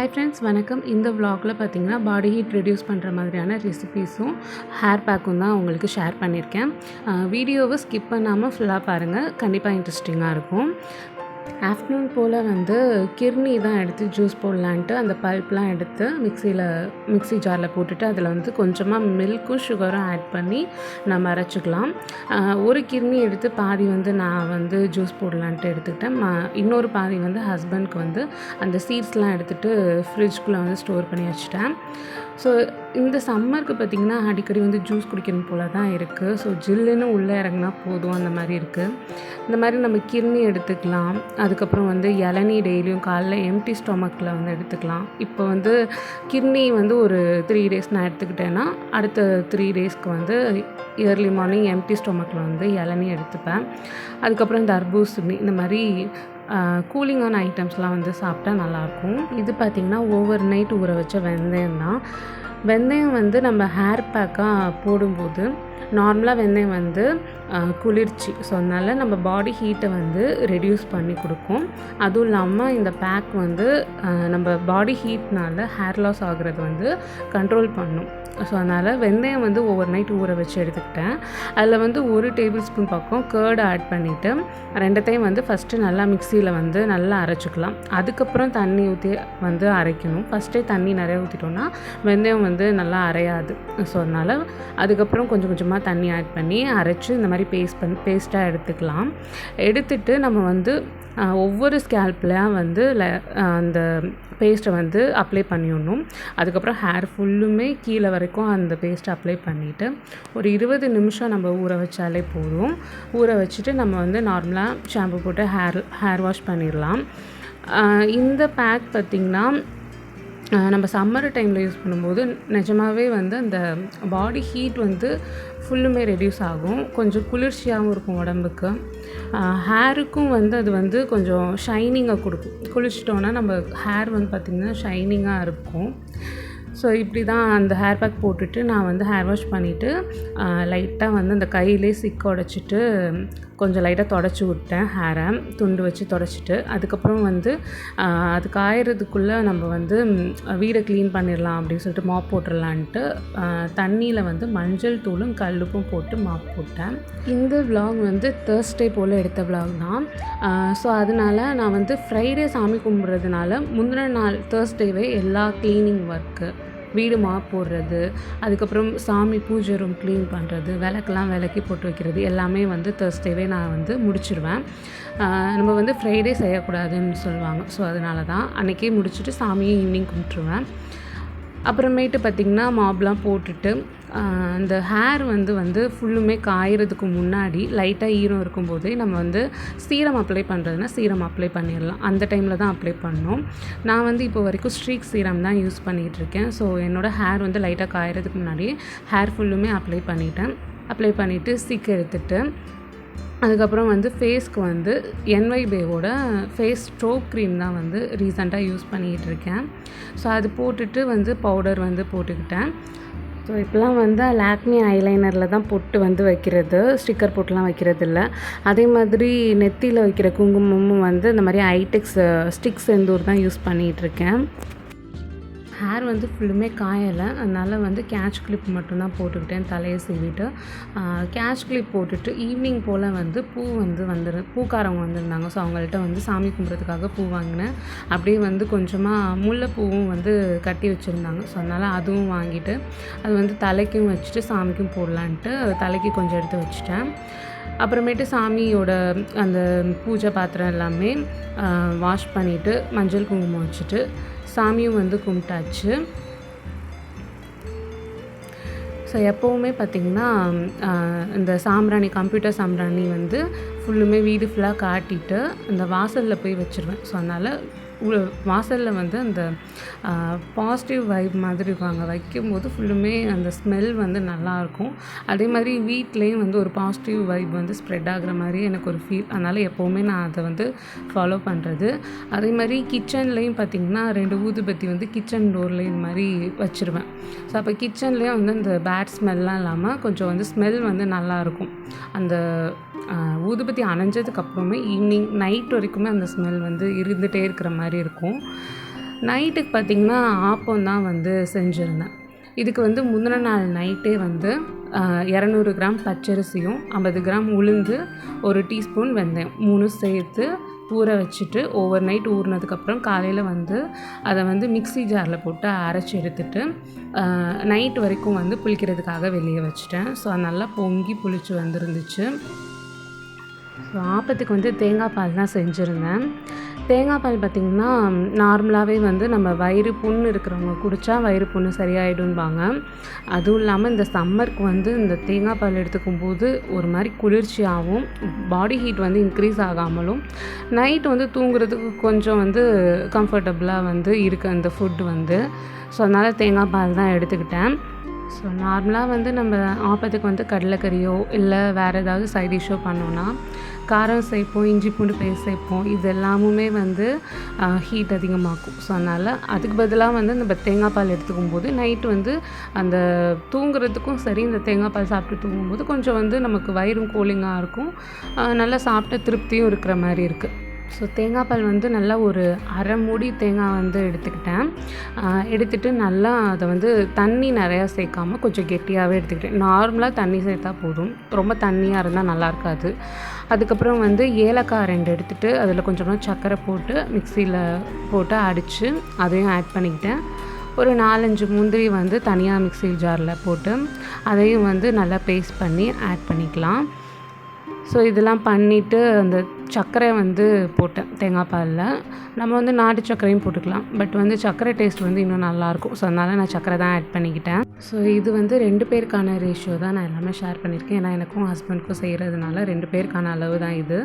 Hi friends, வணக்கம். இந்த vlogல பார்த்தீங்கன்னா பாடி ஹீட் ரெடியூஸ் பண்ணுற மாதிரியான ரெசிபீஸும் ஹேர் பேக்கும் தான் உங்களுக்கு ஷேர் பண்ணியிருக்கேன். வீடியோவை ஸ்கிப் பண்ணாமல் ஃபுல்லாக பாருங்கள், கண்டிப்பாக இன்ட்ரெஸ்டிங்காக இருக்கும். ஆஃப்டர்நூன் போல் கிர்னி தான் எடுத்து ஜூஸ் போடலான்ட்டு அந்த பல்ப்லாம் எடுத்து மிக்ஸி ஜாரில் போட்டுட்டு அதில் கொஞ்சமாக மில்க்கும் சுகரும் ஆட் பண்ணி நம்ம அரைச்சிக்கலாம். ஒரு கிர்னி எடுத்து பாதி நான் ஜூஸ் போடலான்ட்டு எடுத்துக்கிட்டேன். இன்னொரு பாதி ஹஸ்பண்ட்க்கு அந்த சீட்ஸ்லாம் எடுத்துகிட்டு ஃப்ரிட்ஜ்குள்ளே ஸ்டோர் பண்ணி வச்சுட்டேன். ஸோ இந்த சம்மருக்கு பார்த்திங்கன்னா அடிக்கடி ஜூஸ் குடிக்கணும் போல தான் இருக்குது. ஸோ ஜில்லுன்னு உள்ளே இறங்கினா போதும், அந்த மாதிரி இருக்குது. இந்த மாதிரி நம்ம கிர்னி எடுத்துக்கலாம். அதுக்கப்புறம் இளநீ டெய்லியும் காலைல எம்டி ஸ்டொமக்கில் எடுத்துக்கலாம். இப்போ கிர்னி ஒரு 3 டேஸ் நான் எடுத்துக்கிட்டேன்னா அடுத்த 3 டேஸ்க்கு இயர்லி மார்னிங் எம்டி ஸ்டொமக்கில் இளநீ எடுத்துப்பேன். அதுக்கப்புறம் தர்பூசணி, இந்த மாதிரி கூலிங்கான ஐட்டம்ஸ்லாம் சாப்பிட்டா நல்லாயிருக்கும். இது பார்த்திங்கன்னா ஓவர் நைட் ஊற வச்ச வெந்தயம் தான். வெந்தயம் நம்ம ஹேர் பேக்காக போடும்போது நார்மலாக வெந்தயம் குளிர்ச்சி. ஸோ அதனால் நம்ம பாடி ஹீட்டை ரெடியூஸ் பண்ணி கொடுக்கும். அதுவும் இல்லாமல் இந்த பேக் நம்ம பாடி ஹீட்னால் ஹேர் லாஸ் ஆகிறது கண்ட்ரோல் பண்ணும். ஸோ அதனால் வெந்தயம் ஓவர் நைட் ஊற வச்சு எடுத்துக்கிட்டேன். அதில் 1 டேபிள் ஸ்பூன் பக்கம் கேர்டு ஆட் பண்ணிவிட்டு ரெண்டத்தையும் ஃபஸ்ட்டு நல்லா மிக்சியில் நல்லா அரைச்சிக்கலாம். அதுக்கப்புறம் தண்ணி ஊற்றி அரைக்கணும். ஃபஸ்ட்டே தண்ணி நிறையா ஊற்றிட்டோன்னா வெந்தயம் நல்லா அரையாது. ஸோ அதனால் அதுக்கப்புறம் கொஞ்சம் கொஞ்சமாக தண்ணி ஆட் பண்ணி அரைச்சி இந்த மாதிரி பேஸ்ட்டாக எடுத்துக்கலாம். எடுத்துட்டு நம்ம ஒவ்வொரு ஸ்கேல்ப்லையும் அந்த பேஸ்ட்டை அப்ளை பண்ணிடணும். அதுக்கப்புறம் ஹேர் ஃபுல்லுமே கீழே வரைக்கும் அந்த பேஸ்ட்டை அப்ளை பண்ணிவிட்டு ஒரு 20 நிமிஷம் நம்ம ஊற வச்சாலே போதும். ஊற வச்சுட்டு நம்ம நார்மலாக ஷாம்பு போட்டு ஹேர் வாஷ் பண்ணிடலாம். இந்த பேக் பார்த்திங்கன்னா நம்ம சம்மர் டைமில் யூஸ் பண்ணும்போது நிஜமாகவே அந்த பாடி ஹீட் ஃபுல்லுமே ரெடியூஸ் ஆகும். கொஞ்சம் குளிர்ச்சியாகவும் இருக்கும் உடம்புக்கு. ஹேருக்கும் அது கொஞ்சம் ஷைனிங்காக கொடுக்கும். குளிச்சிட்டோன்னா நம்ம ஹேர் பார்த்திங்கன்னா ஷைனிங்காக இருக்கும். ஸோ இப்படி தான் அந்த ஹேர் பேக் போட்டுட்டு நான் ஹேர் வாஷ் பண்ணிவிட்டு லைட்டாக அந்த கையிலே சிக்க உடச்சிட்டு கொஞ்சம் லைட்டாக தொடச்சி விட்டேன் ஹேரை, துண்டு வச்சு தொடச்சிட்டு. அதுக்கப்புறம் அது காயறதுக்குள்ளே நம்ம வீடை க்ளீன் பண்ணிடலாம் அப்படின்னு சொல்லிட்டு மாப் போட்டுடலான்ட்டு தண்ணியில் மஞ்சள் தூளும் கல்லுப்பும் போட்டு மாப் போட்டேன். இந்த விலாக் தேர்ஸ்டே போல் எடுத்த விலாக் தான். ஸோ அதனால் நான் ஃப்ரைடே சாமி கும்பிட்றதுனால முந்தின நாள் தேர்ஸ்டேவே எல்லா க்ளீனிங் ஒர்க்கு, வீடு மாப் போடுறது, அதுக்கப்புறம் சாமி பூஜை ரூம் க்ளீன் பண்ணுறது, விளக்கெல்லாம் விளக்கி போட்டு வைக்கிறது எல்லாமே தேர்ஸ்டேவே நான் முடிச்சிடுவேன். நம்ம ஃப்ரைடே செய்யக்கூடாதுன்னு சொல்லுவாங்க. ஸோ அதனால தான் அன்றைக்கே முடிச்சுட்டு சாமியை ஈவினிங் கும்பிட்ருவேன். அப்புறமேட்டு பார்த்திங்கன்னா மாப்லாம் போட்டுட்டு அந்த ஹேர் ஃபுல்லுமே காயறதுக்கு முன்னாடி லைட்டாக ஈரம் இருக்கும்போதே நம்ம சீரம் அப்ளை பண்ணுறதுனா சீரம் அப்ளை பண்ணிடலாம். அந்த டைமில் தான் அப்ளை பண்ணோம். நான் இப்போ வரைக்கும் ஸ்ட்ரீக் சீரம் தான் யூஸ் பண்ணிகிட்ருக்கேன். ஸோ என்னோடய ஹேர் லைட்டாக காயறதுக்கு முன்னாடியே ஹேர் ஃபுல்லுமே அப்ளை பண்ணிவிட்டு சீக்கு எடுத்துட்டு அதுக்கப்புறம் ஃபேஸ்க்கு NYBேவோட ஃபேஸ் ஸ்ட்ரோக் க்ரீம் தான் ரீசெண்டாக யூஸ் பண்ணிகிட்ருக்கேன். ஸோ அது போட்டுட்டு பவுடர் போட்டுக்கிட்டேன். ஸோ இப்போலாம் லாக்மி ஐலைனரில் தான் பொட்டு வைக்கிறது, ஸ்டிக்கர் போட்டுலாம் வைக்கிறது இல்லை. அதே மாதிரி நெத்தியில் வைக்கிற குங்குமமும் இந்த மாதிரி ஐடெக்ஸ் ஸ்டிக் செந்தூர் தான் யூஸ் பண்ணிகிட்ருக்கேன். ஹேர் ஃபுல்லுமே காயலை, அதனால் கேட்ச் கிளிப் மட்டும்தான் போட்டுக்கிட்டேன் தலையை சீவிட்டு. கேட்ச் கிளிப் போட்டுட்டு ஈவினிங் போல் பூ பூக்காரவங்க வந்திருந்தாங்க. ஸோ அவங்கள்ட்ட சாமி கும்பிட்றதுக்காக பூ வாங்கினேன். அப்படியே கொஞ்சமாக முல்லைப்பூவும் கட்டி வச்சுருந்தாங்க. ஸோ அதனால் அதுவும் வாங்கிட்டு அது தலைக்கும் வச்சுட்டு சாமிக்கும் போடலான்ட்டு தலைக்கு கொஞ்சம் எடுத்து வச்சுட்டேன். அப்புறமேட்டு சாமியோட அந்த பூஜை பாத்திரம் எல்லாமே வாஷ் பண்ணிவிட்டு மஞ்சள் குங்குமம் வச்சுட்டு சாமியும் கும்பிட்டாச்சு. ஸோ எப்போவுமே பார்த்திங்கன்னா இந்த சாம்பிராணி, கம்ப்யூட்டர் சாம்பிராணி ஃபுல்லுமே வீடு ஃபுல்லாக காட்டிட்டு அந்த வாசலில் போய் வச்சுருவேன். ஸோ அதனால் வாசலில் அந்த பாசிட்டிவ் வைப் மாதிரி இருக்கும். அங்கே வைக்கும்போது ஃபுல்லுமே அந்த ஸ்மெல் நல்லாயிருக்கும். அதே மாதிரி வீட்லேயும் ஒரு பாசிட்டிவ் வைப் ஸ்ப்ரெட் ஆகிற மாதிரி எனக்கு ஒரு ஃபீல். அதனால் எப்போவுமே நான் அதை ஃபாலோ பண்ணுறது. அதே மாதிரி கிச்சன்லேயும் பார்த்திங்கன்னா 2 ஊதுபத்தி கிச்சன் டோரில் இது மாதிரி வச்சுருவேன். ஸோ அப்போ கிச்சன்லேயும் அந்த பேட் ஸ்மெல்லாம் இல்லாமல் கொஞ்சம் ஸ்மெல் நல்லாயிருக்கும். அந்த ஊதுபத்தி அணைஞ்சதுக்கப்புறமே ஈவினிங் நைட் வரைக்குமே அந்த ஸ்மெல் இருந்துகிட்டே இருக்கிற மாதிரி இருக்கும். நைட்டுக்கு பார்த்திங்கன்னா ஆப்பம் தான் வந்து செஞ்சுருந்தேன். இதுக்கு வந்து முந்தின நாள் நைட்டே வந்து 200 கிராம் பச்சரிசியும் 50 கிராம் உளுந்து 1 டீஸ்பூன் வெந்தயம் 3 சேர்த்து ஊற வச்சுட்டு ஓவர் நைட் ஊறினதுக்கப்புறம் காலையில் வந்து அதை வந்து மிக்ஸி ஜாரில் போட்டு அரைச்சி எடுத்துட்டு நைட் வரைக்கும் வந்து புளிக்கிறதுக்காக வெளியே வச்சுட்டேன். ஸோ அது நல்லா பொங்கி புளிச்சு வந்துருந்துச்சு. ஸோ ஆப்பத்துக்கு வந்து தேங்காய் பால் தான் செஞ்சுருந்தேன். தேங்காய் பால் பார்த்திங்கன்னா நார்மலாகவே வந்து நம்ம வயிறு புண்ணு இருக்கிறவங்க குடித்தா வயிறு புண்ணு சரியாயிடும்பாங்க. அதுவும் இல்லாமல் இந்த சம்மருக்கு வந்து இந்த தேங்காய் பால் எடுத்துக்கும் போது ஒரு மாதிரி குளிர்ச்சியாகவும் பாடி ஹீட் வந்து இன்க்ரீஸ் ஆகாமலும் நைட் வந்து தூங்குறதுக்கு கொஞ்சம் வந்து கம்ஃபர்டபுளாக வந்து இருக்குது அந்த ஃபுட்டு வந்து. ஸோ அதனால் தேங்காய் பால் தான் எடுத்துக்கிட்டேன். ஸோ நார்மலாக வந்து நம்ம ஆப்பத்துக்கு வந்து கடலைக்கறியோ இல்லை வேறு ஏதாவது சைட் டிஷ்ஷோ பண்ணோன்னா காரம் சேர்ப்போம், இஞ்சி பூண்டு பேஸ்ட் சேர்ப்போம். இது எல்லாமுமே வந்து ஹீட் அதிகமாக்கும். ஸோ அதனால் அதுக்கு பதிலாக வந்து நம்ம தேங்காய் பால் எடுத்துக்கும் போது நைட்டு வந்து அந்த தூங்குறதுக்கும் சரி இந்த தேங்காய் பால் சாப்பிட்டு தூங்கும்போது கொஞ்சம் வந்து நமக்கு வயிறும் கூலிங்காக இருக்கும், நல்லா சாப்பிட்ட திருப்தியும் இருக்கிற மாதிரி இருக்குது. ஸோ தேங்காய் பால் வந்து நல்லா ஒரு அரை மூடி தேங்காய் வந்து எடுத்துக்கிட்டேன். எடுத்துகிட்டு நல்லா அதை வந்து தண்ணி நிறையா சேர்க்காமல் கொஞ்சம் கெட்டியாகவே எடுத்துக்கிட்டேன். நார்மலாக தண்ணி சேர்த்தா போதும், ரொம்ப தண்ணியாக இருந்தால் நல்லா இருக்காது. அதுக்கப்புறம் வந்து ஏலக்காய் 2 எடுத்துகிட்டு அதில் கொஞ்சமாக சர்க்கரை போட்டு மிக்சியில் போட்டு அடித்து அதையும் ஆட் பண்ணிக்கிட்டேன். ஒரு 4-5 முந்திரி வந்து தனியாக மிக்ஸி ஜாரில் போட்டு அதையும் வந்து நல்லா பேஸ்ட் பண்ணி ஆட் பண்ணிக்கலாம். ஸோ இதெல்லாம் பண்ணிவிட்டு அந்த சர்க்கரை வந்து போட்டேன் தேங்காய் பாலில். நம்ம வந்து நாட்டு சர்க்கரையும் போட்டுக்கலாம், பட் வந்து சர்க்கரை டேஸ்ட் வந்து இன்னும் நல்லாயிருக்கும். ஸோ அதனால் நான் சர்க்கரை தான் ஆட் பண்ணிக்கிட்டேன். ஸோ இது வந்து 2 பேருக்கான ரேஷியோ தான் நான் எல்லாமே ஷேர் பண்ணியிருக்கேன். ஏன்னா எனக்கும் ஹஸ்பண்டுக்கும் செய்கிறதுனால 2 பேருக்கான அளவு தான் இது.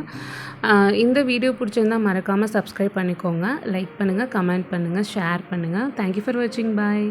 இந்த வீடியோ பிடிச்சிருந்தால் மறக்காமல் சப்ஸ்கிரைப் பண்ணிக்கோங்க, லைக் பண்ணுங்கள், கமெண்ட் பண்ணுங்கள், ஷேர் பண்ணுங்கள். தேங்க்யூ ஃபார் வாட்சிங். பாய்.